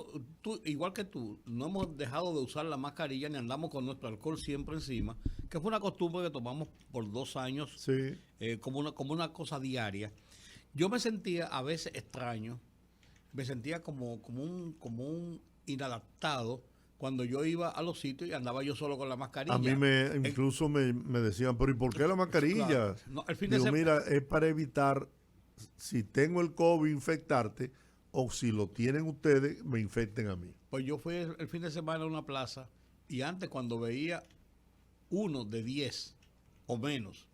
nosotros, igual que tú, no hemos dejado de usar la mascarilla ni andamos con nuestro alcohol siempre encima, que fue una costumbre que tomamos por 2 años Sí. como una cosa diaria. Yo me sentía a veces extraño, me sentía como un inadaptado cuando yo iba a los sitios y andaba yo solo con la A mí mascarilla. incluso me decían, pero ¿y por qué la Claro, mascarilla? no, el fin de Digo, semana. mira, es para evitar, si tengo el COVID, infectarte, o si lo tienen ustedes, me infecten a mí. Pues yo fui el fin de semana a una plaza y antes cuando veía uno de 10 o menos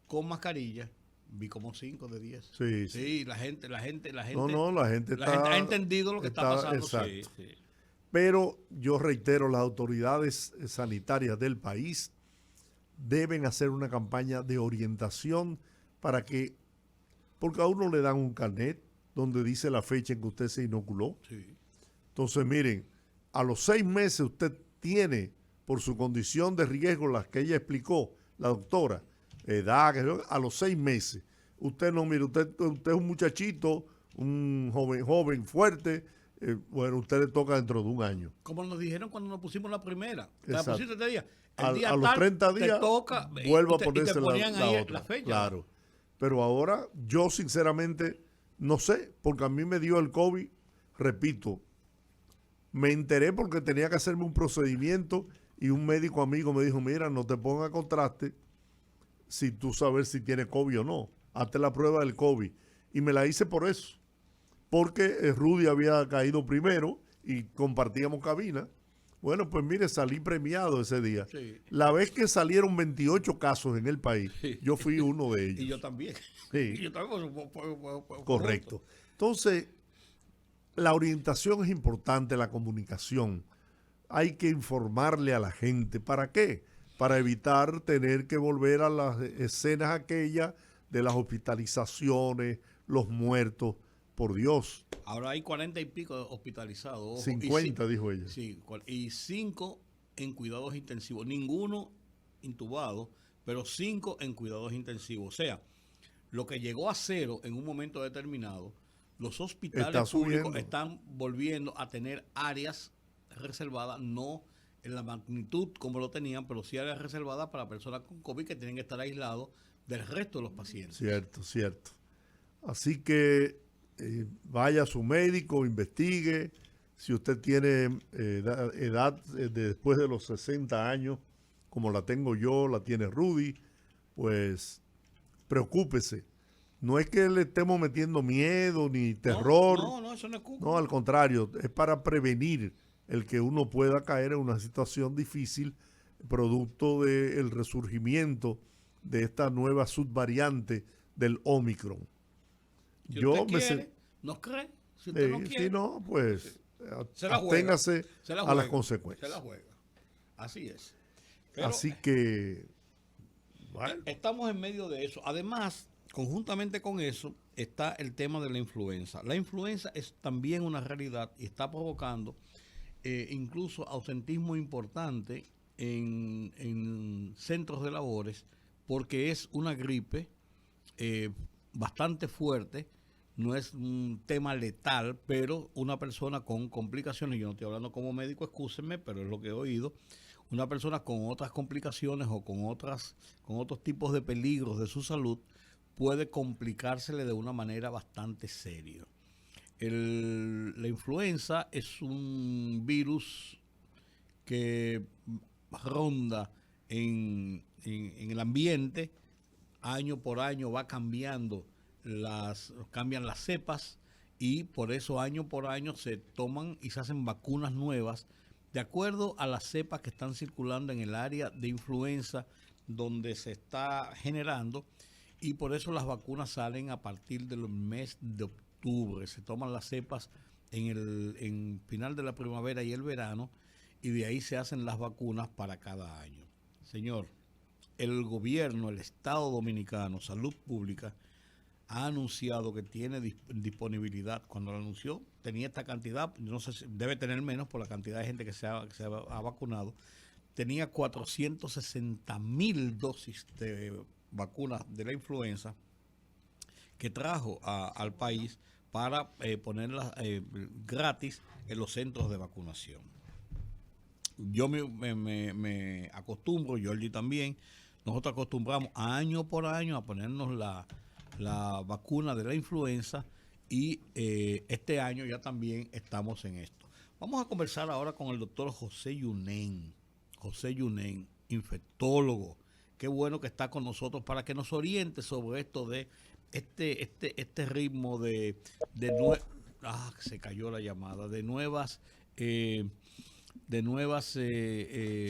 con mascarilla, vi como 5 de 10. Sí, sí. Sí, No, no, la gente la gente ha está, entendido lo que está pasando. Sí, exacto. sí. Pero yo reitero, las autoridades sanitarias del país deben hacer una campaña de orientación para que, porque a uno le dan un carnet donde dice la fecha en que usted se inoculó. Sí. Entonces, miren, a los 6 meses usted tiene, por su condición de riesgo, las que ella explicó, la doctora, edad, a los 6 meses. Usted no, mire, usted es un muchachito, un joven fuerte, bueno, usted le toca dentro de un año. Como nos dijeron cuando nos pusimos la primera. Te la Exacto. pusiste este día. A El día los tal 30 días, te toca vuelva a y te ponerse ponían la ahí otra. la fecha. Claro. Pero ahora, yo sinceramente, no sé, porque a mí me dio el COVID, repito, me enteré porque tenía que hacerme un procedimiento y un médico amigo me dijo, mira, no te pongas contraste si tú sabes si tienes COVID o no. Hazte la prueba del COVID. Y me la hice por eso. Porque Rudy había caído primero y compartíamos cabina. Bueno, pues mire, salí premiado ese día. Sí. La vez que salieron 28 casos en el país, yo fui uno de ellos. Y yo también. Sí. Y yo también. Correcto. Entonces, la orientación es importante, la comunicación. Hay que informarle a la gente. ¿Para qué? Para evitar tener que volver a las escenas aquellas de las hospitalizaciones, los muertos. Por Dios. Ahora hay 40 y pico hospitalizados. Ojo. 50, dijo ella. Sí, y 5 en cuidados intensivos. Ninguno intubado, pero 5 en cuidados intensivos. O sea, lo que llegó a 0 en un momento determinado, los hospitales públicos están volviendo a tener áreas reservadas, no en la magnitud como lo tenían, pero sí áreas reservadas para personas con COVID que tienen que estar aislados del resto de los pacientes. Cierto, cierto. Así que vaya a su médico, investigue. Si usted tiene edad después de los 60 años, como la tengo yo, la tiene Rudy, pues preocúpese. No es que le estemos metiendo miedo ni terror. No, eso no es cuco. No, al contrario, es para prevenir el que uno pueda caer en una situación difícil producto del resurgimiento de esta nueva subvariante del Omicron. Si usted quiere, ¿nos cree? Si usted no quiere, si no, pues aténgase a las consecuencias. Se la juega. Así es. Pero, así que, bueno. Estamos en medio de eso. Además, conjuntamente con eso, está el tema de la influenza. La influenza es también una realidad y está provocando incluso ausentismo importante en centros de labores porque es una gripe bastante fuerte. No es un tema letal, pero una persona con complicaciones, yo no estoy hablando como médico, excúsenme, pero es lo que he oído, una persona con otras complicaciones o con otros tipos de peligros de su salud puede complicársele de una manera bastante seria. La influenza es un virus que ronda en el ambiente, año por año va cambian las cepas y por eso año por año se toman y se hacen vacunas nuevas de acuerdo a las cepas que están circulando en el área de influenza donde se está generando y por eso las vacunas salen a partir del mes de octubre. Se toman las cepas en final de la primavera y el verano y de ahí se hacen las vacunas para cada año. Señor, el gobierno, el Estado Dominicano, Salud Pública, ha anunciado que tiene disponibilidad. Cuando lo anunció, tenía esta cantidad, no sé si debe tener menos por la cantidad de gente que se ha vacunado. Tenía 460,000 dosis de vacunas de la influenza que trajo al país para ponerlas gratis en los centros de vacunación. Yo me acostumbro, Jordi también, nosotros acostumbramos año por año a ponernos la vacuna de la influenza y este año ya también estamos en esto. Vamos a conversar ahora con el doctor José Yunen, infectólogo. Qué bueno que está con nosotros para que nos oriente sobre esto de este ritmo se cayó la llamada, de nuevas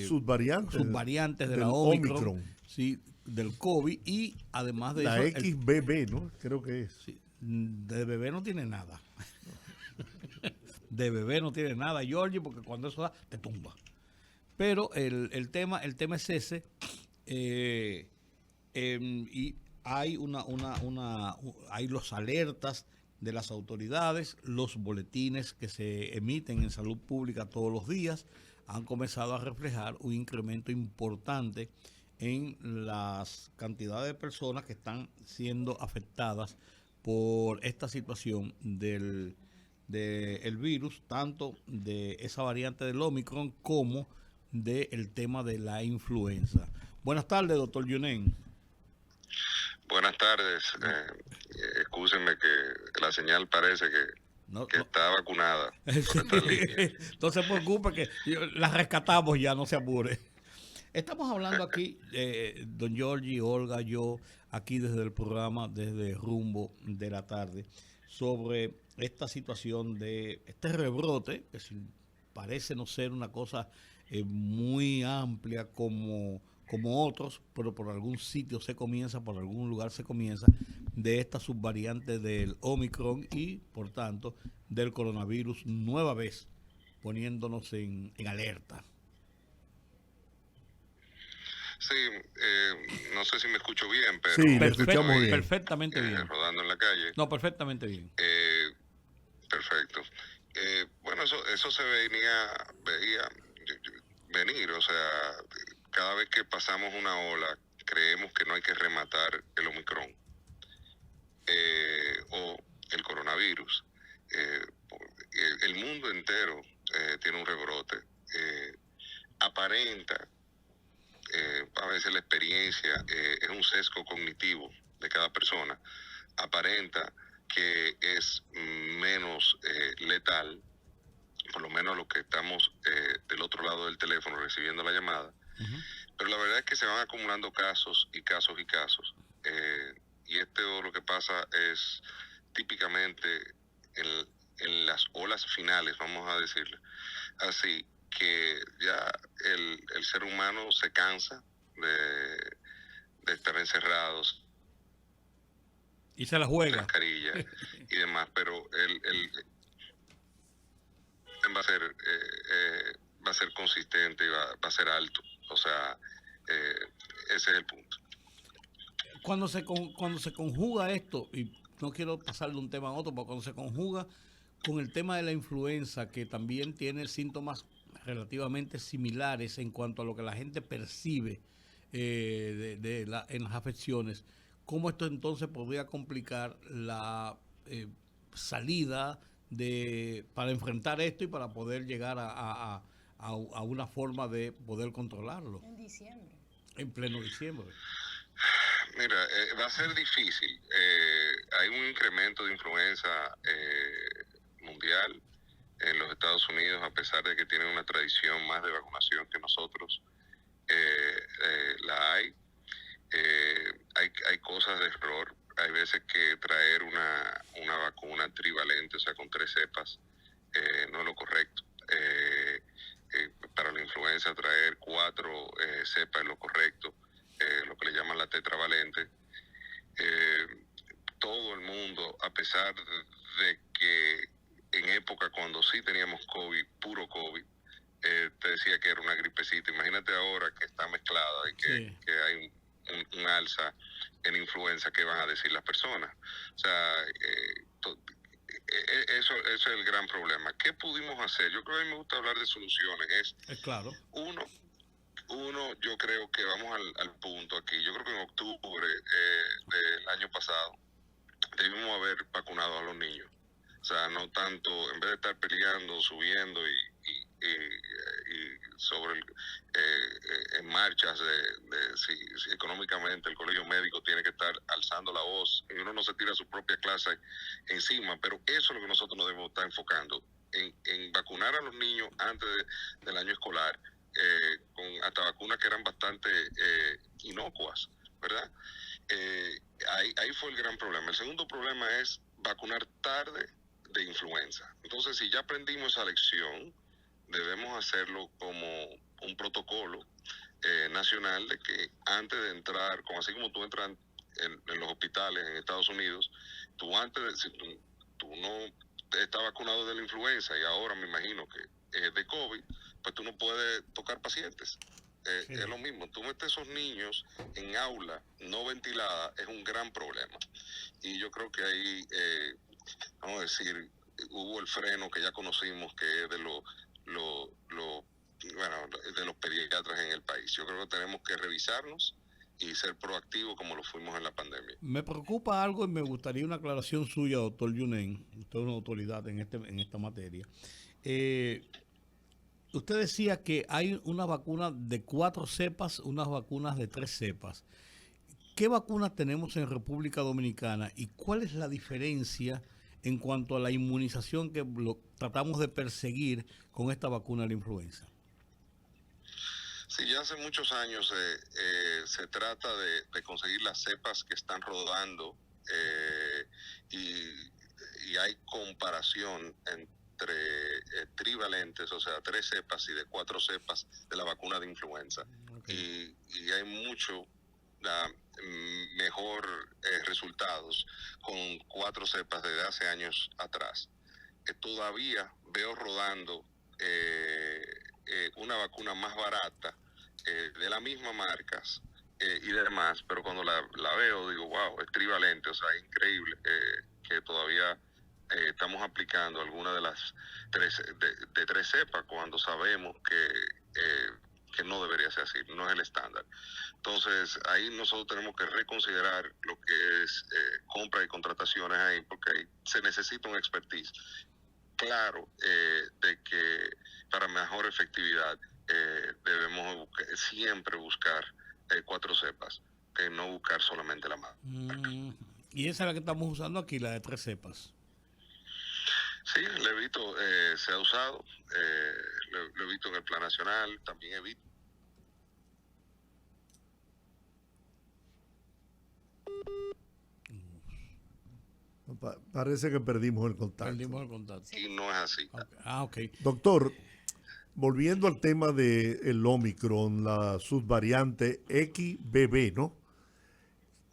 subvariantes de la Omicron, sí, del COVID, y además de la eso XBB, ¿no? Creo que es. Sí, de bebé no tiene nada. De bebé no tiene nada, Georgie, porque cuando eso da, te tumba. Pero el tema es ese, y hay hay los alertas de las autoridades, los boletines que se emiten en salud pública todos los días han comenzado a reflejar un incremento importante en las cantidades de personas que están siendo afectadas por esta situación del virus, tanto de esa variante del Omicron como del tema de la influenza. Buenas tardes, doctor Yunen. Buenas tardes. Excúsenme que la señal parece que está vacunada. No se preocupe que la rescatamos ya, no se apure. Estamos hablando aquí, don Jordi, Olga, yo, aquí desde el programa, desde Rumbo de la Tarde, sobre esta situación de este rebrote, que parece no ser una cosa muy amplia como otros, pero por algún sitio se comienza, por algún lugar se comienza, de esta subvariante del Omicron y, por tanto, del coronavirus, nueva vez poniéndonos en alerta. Sí, no sé si me escucho bien, pero... Sí, escuchamos bien. Perfectamente bien. Rodando en la calle. No, perfectamente bien. Perfecto. Bueno, eso se veía venir, o sea, cada vez que pasamos una ola, creemos que no hay que rematar el Omicron o el coronavirus. El mundo entero tiene un rebrote. Aparenta, a veces la experiencia es un sesgo cognitivo de cada persona, aparenta que es menos letal, por lo menos los que estamos del otro lado del teléfono recibiendo la llamada. Pero la verdad es que se van acumulando casos y casos y casos. Y esto lo que pasa es típicamente en las olas finales, vamos a decirle. Así que ya el ser humano se cansa de estar encerrados. Y se la juega. Mascarilla y demás, pero va a ser consistente y va a ser alto. O sea, ese es el punto. Cuando se conjuga esto, y no quiero pasar de un tema a otro, pero cuando se conjuga con el tema de la influenza, que también tiene síntomas relativamente similares en cuanto a lo que la gente percibe en las afecciones, ¿cómo esto entonces podría complicar la salida para enfrentar esto y para poder llegar a una forma de poder controlarlo? En diciembre. En pleno diciembre. Mira, va a ser difícil. Hay un incremento de influenza mundial en los Estados Unidos, a pesar de que tienen una tradición más de vacunación que nosotros. La hay. Hay cosas de error. Hay veces que traer una vacuna trivalente, o sea, con 3 cepas, no es lo correcto. Para la influenza, traer 4 cepas es lo correcto, lo que le llaman la tetravalente. Todo el mundo, a pesar de que en época cuando sí teníamos COVID, puro COVID, te decía que era una gripecita. Imagínate ahora que está mezclada y que hay un alza en influenza, ¿qué van a decir las personas? O sea, eso es el gran problema. ¿Qué pudimos hacer? Yo creo que a mí me gusta hablar de soluciones. Es claro. Uno, yo creo que vamos al punto aquí. Yo creo que en octubre del año pasado debimos haber vacunado a los niños. O sea, no tanto, en vez de estar peleando, subiendo y sobre en marchas de si económicamente el colegio médico tiene que estar alzando la voz y uno no se tira su propia clase encima, pero eso es lo que nosotros nos debemos estar enfocando, en vacunar a los niños antes del año escolar, con hasta vacunas que eran bastante inocuas, ¿verdad? Ahí fue el gran problema. El segundo problema es vacunar tarde de influenza. Entonces, si ya aprendimos esa lección, debemos hacerlo como un protocolo nacional de que antes de entrar, como así como tú entras en los hospitales en Estados Unidos, tú antes de, si tú no estás vacunado de la influenza y ahora me imagino que es de COVID, pues tú no puedes tocar pacientes. Sí. Es lo mismo, tú metes esos niños en aula no ventilada, es un gran problema. Y yo creo que ahí, vamos a decir, hubo el freno que ya conocimos, que es de de los pediatras en el país. Yo creo que tenemos que revisarnos y ser proactivos como lo fuimos en la pandemia. Me preocupa algo y me gustaría una aclaración suya, doctor Yunen. Usted es una autoridad en esta materia. Usted decía que hay una vacuna de 4 cepas, unas vacunas de 3 cepas. ¿Qué vacunas tenemos en República Dominicana y cuál es la diferencia en cuanto a la inmunización que tratamos de perseguir con esta vacuna de la influenza? Sí, ya hace muchos años se trata de conseguir las cepas que están rodando y hay comparación entre trivalentes, o sea, 3 cepas y de 4 cepas de la vacuna de influenza. Okay. Y hay mucho mejor resultados con 4 cepas desde hace años atrás. Todavía veo rodando una vacuna más barata de las mismas marcas y demás, pero cuando la veo digo, wow, es trivalente, o sea, es increíble que todavía estamos aplicando alguna de las 3 cepas cuando sabemos que no debería ser así, no es el estándar. Entonces, ahí nosotros tenemos que reconsiderar lo que es compra y contrataciones ahí, porque ahí se necesita un expertise claro de que para mejor efectividad debemos siempre buscar 4 cepas, no buscar solamente la marca. ¿Y esa es la que estamos usando aquí, la de 3 cepas? Sí, Levito se ha usado, lo he visto en el Plan Nacional, también he visto. Parece que perdimos el contacto. Perdimos el contacto. Y no es así. Okay. Doctor, volviendo al tema del Omicron, la subvariante XBB, ¿no?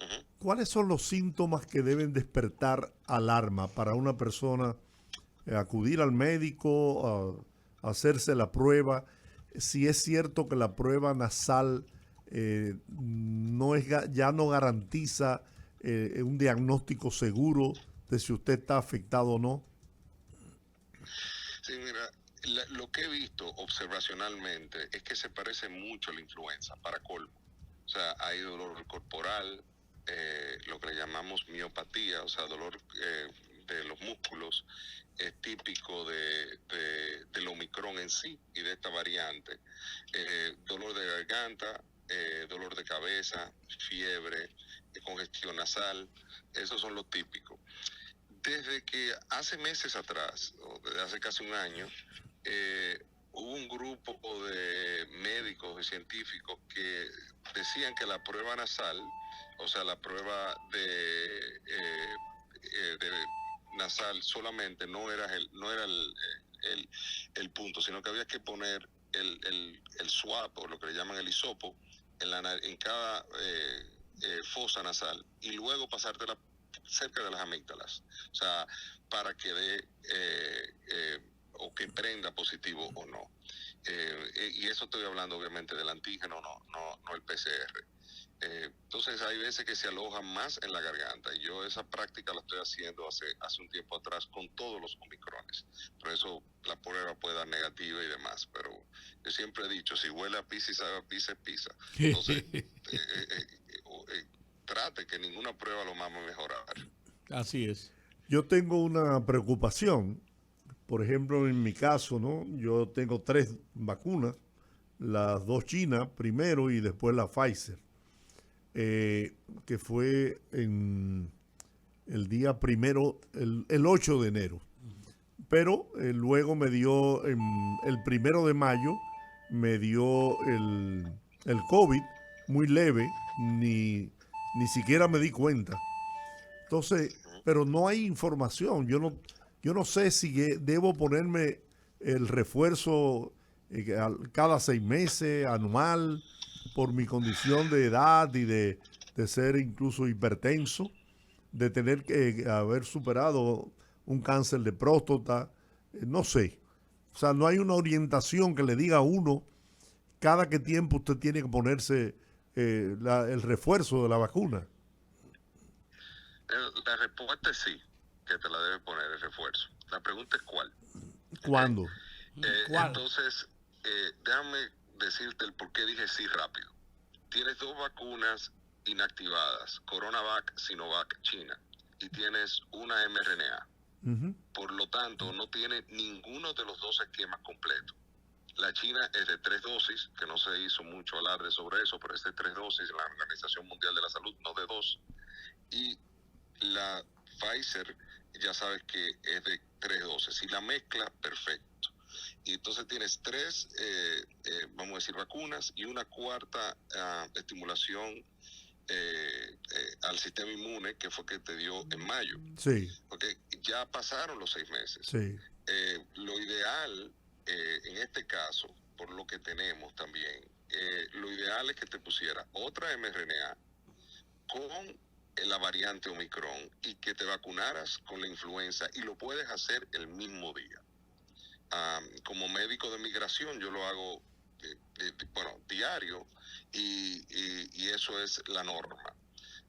Uh-huh. ¿Cuáles son los síntomas que deben despertar alarma para una persona acudir al médico, a hacerse la prueba? Si es cierto que la prueba nasal ya no garantiza un diagnóstico seguro de si usted está afectado o no. Sí, mira, lo que he visto observacionalmente es que se parece mucho a la influenza, para colmo. O sea, hay dolor corporal, lo que le llamamos miopatía, o sea, dolor de los músculos, es típico del Omicron en sí y de esta variante. Dolor de garganta, dolor de cabeza, fiebre, congestión nasal, esos son los típicos. Desde que hace meses atrás, o desde hace casi un año, hubo un grupo de médicos y científicos que decían que la prueba nasal, o sea, la prueba de nasal solamente no era el punto, sino que había que poner el swab, o lo que le llaman el hisopo, en cada fosa nasal y luego pasártela cerca de las amígdalas, o sea, para que dé o que prenda positivo o no. Y eso estoy hablando obviamente del antígeno, no el PCR. Entonces hay veces que se alojan más en la garganta y yo esa práctica la estoy haciendo hace un tiempo atrás con todos los omicrones. Por eso la prueba puede dar negativa y demás, pero yo siempre he dicho, si huele a pizza y sabe a pizza, es pizza. Entonces trate que ninguna prueba lo vamos a mejorar. Así es. Yo tengo una preocupación. Por ejemplo, en mi caso, ¿no? Yo tengo 3 vacunas, las 2 chinas primero y después la Pfizer, que fue en el día primero, el 8 de enero. Pero luego me dio, el 1 de mayo, me dio el COVID muy leve, ni siquiera me di cuenta. Entonces, pero no hay información. Yo no sé si debo ponerme el refuerzo cada 6 meses, anual, por mi condición de edad y de ser incluso hipertenso, de tener que haber superado un cáncer de próstata, no sé. O sea, no hay una orientación que le diga a uno cada qué tiempo usted tiene que ponerse el refuerzo de la vacuna. La respuesta es sí, que te la debes poner el refuerzo. La pregunta es cuál. ¿Cuándo? ¿Cuál? Entonces, déjame decirte el por qué dije sí rápido. Tienes 2 vacunas inactivadas, CoronaVac, Sinovac, China, y tienes una mRNA. Por lo tanto, no tiene ninguno de los 2 esquemas completos. La China es de 3 dosis, que no se hizo mucho alarde sobre eso, pero es de 3 dosis, la Organización Mundial de la Salud, no de 2. Y la Pfizer, ya sabes que es de 3 dosis. Y la mezcla, perfecto. Y entonces tienes 3, vamos a decir, vacunas y una cuarta estimulación al sistema inmune, que fue que te dio en mayo. Sí. Porque ya pasaron los 6 meses. Sí. Lo ideal, en este caso, por lo que tenemos también, lo ideal es que te pusiera otra mRNA con la variante Omicron y que te vacunaras con la influenza, y lo puedes hacer el mismo día. Como médico de migración yo lo hago diario, y eso es la norma.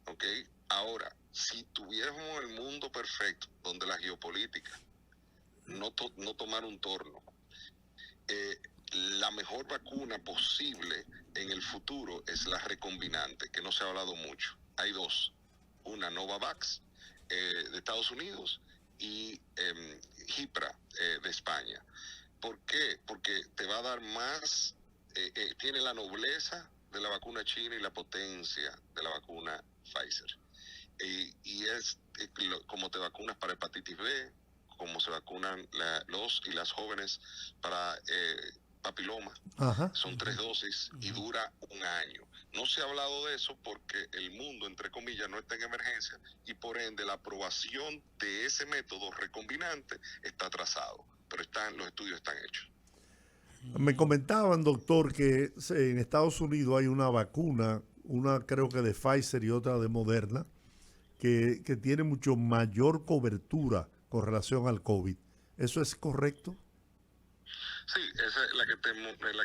¿Okay? Ahora, si tuviéramos el mundo perfecto donde la geopolítica no tomara un torno, la mejor vacuna posible en el futuro es la recombinante, que no se ha hablado mucho. Hay 2, una Novavax de Estados Unidos y Hipra de España. ¿Por qué? Porque te va a dar más, tiene la nobleza de la vacuna china y la potencia de la vacuna Pfizer. Y es como te vacunas para hepatitis B, como se vacunan los y las jóvenes para papiloma. Ajá. Son 3 dosis y dura 1 año. No se ha hablado de eso porque el mundo, entre comillas, no está en emergencia, y por ende la aprobación de ese método recombinante está atrasado, pero los estudios están hechos. Me comentaban, doctor, que en Estados Unidos hay una vacuna, una creo que de Pfizer y otra de Moderna, que tiene mucho mayor cobertura con relación al COVID. ¿Eso es correcto? Sí, esa es la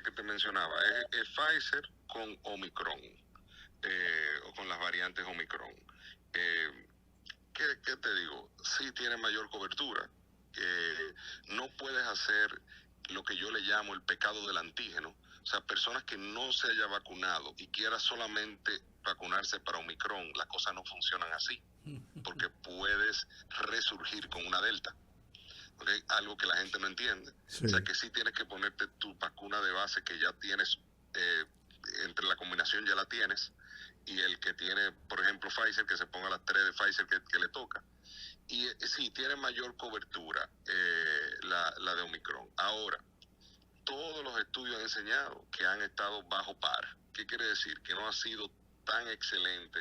que te mencionaba. Es Pfizer con Omicron, o con las variantes Omicron. ¿Qué te digo? Sí tiene mayor cobertura. No puedes hacer lo que yo le llamo el pecado del antígeno. O sea, personas que no se haya vacunado y quiera solamente vacunarse para Omicron, las cosas no funcionan así, porque puedes resurgir con una Delta. ¿Okay? Algo que la gente no entiende. Sí. O sea, que sí tienes que ponerte tu vacuna de base, que ya tienes, entre la combinación ya la tienes, y el que tiene, por ejemplo, Pfizer, que se ponga las 3 de Pfizer que le toca. Y sí, tiene mayor cobertura la de Omicron. Ahora, todos los estudios han enseñado que han estado bajo par. ¿Qué quiere decir? Que no ha sido tan excelente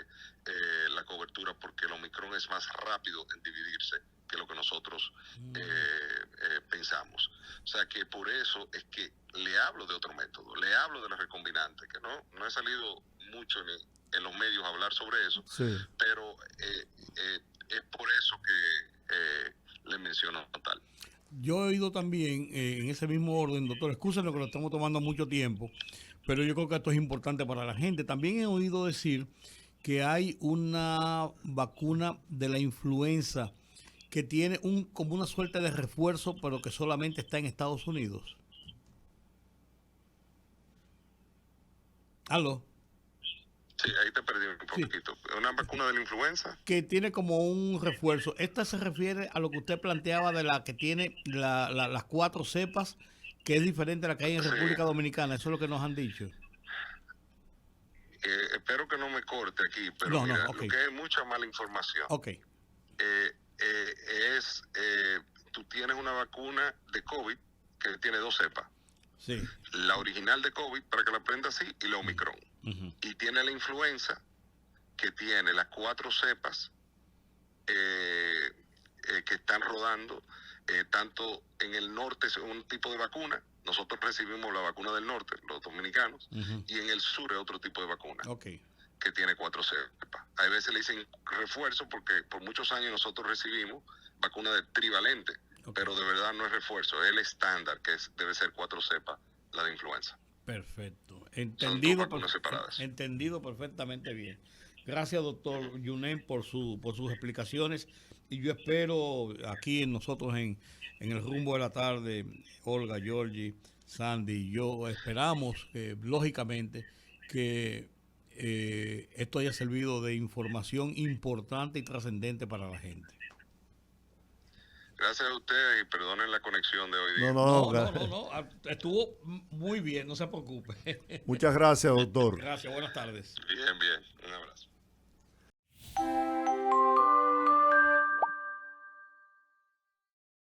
la cobertura, porque el Omicron es más rápido en dividirse que lo que nosotros pensamos. O sea que por eso es que le hablo de otro método, le hablo de la recombinante, que no he salido mucho en los medios a hablar sobre eso, sí. Pero es por eso que le menciono tal. Yo he oído también, en ese mismo orden, doctor, excúsenme que lo estamos tomando mucho tiempo, pero yo creo que esto es importante para la gente. También he oído decir que hay una vacuna de la influenza que tiene como una suerte de refuerzo, pero que solamente está en Estados Unidos. ¿Aló? Sí, ahí te perdí un Sí. poquito. ¿Una vacuna de la influenza? Que tiene como un refuerzo. Esta se refiere a lo que usted planteaba de la que tiene las 4 cepas, que es diferente a la que hay en Sí. República Dominicana. Eso es lo que nos han dicho. Espero que no me corte aquí, pero No, mira, ok. lo que hay mucha mala información. Ok. Tú tienes una vacuna de COVID que tiene 2 cepas. Sí. La original de COVID, para que la aprenda así, y la Omicron. Ujú. Y tiene la influenza, que tiene las 4 cepas que están rodando, tanto en el norte es un tipo de vacuna, nosotros recibimos la vacuna del norte, los dominicanos, Ujú. y en el sur es otro tipo de vacuna, Ok. que tiene 4 cepas. A veces le dicen refuerzo porque por muchos años nosotros recibimos vacuna de trivalente, Ok. pero de verdad no es refuerzo, es el estándar, que debe ser 4 cepas, la de influenza. Perfecto. Son 2 vacunas separadas. Entendido perfectamente bien. Gracias, doctor Yunen, por sus explicaciones. Y yo espero aquí nosotros en el rumbo de la tarde, Olga, Georgie, Sandy, yo esperamos, lógicamente, que esto haya servido de información importante y trascendente para la gente. Gracias a ustedes y perdonen la conexión de hoy día. No. Estuvo muy bien, no se preocupe. Muchas gracias, doctor. Gracias, buenas tardes. Bien, bien.